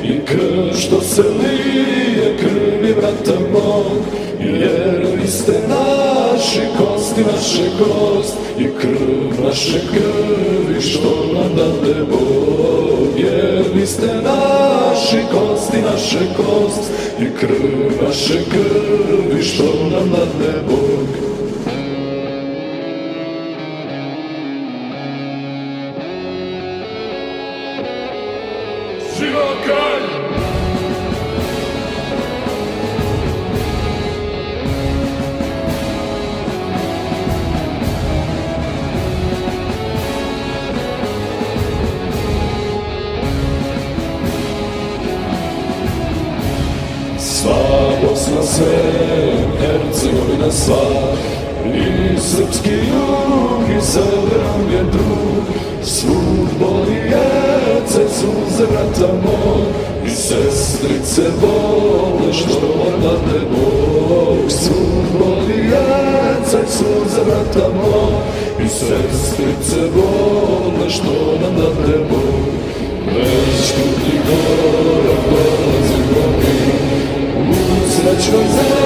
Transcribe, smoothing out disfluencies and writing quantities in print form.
i krv što se lije krvi brata mog, jer vi ste naši kosti, naše kost i krv naše krvi što nam dade Bog, jer vi ste naši kosti, naše kost i krv naše krvi što nam dade Bog. Živeo kralj! Sva Bosna sve, Hercegovina sva, i srpski jug i sever nam je drug, svud boli jece, suze brata moj, i sestrice vole što nam dade Bog. Svud boli jece, suze brata moj, i sestrice vole što nam dade Bog. Već krutni korak dolazimo mi, u srećnoj zemlji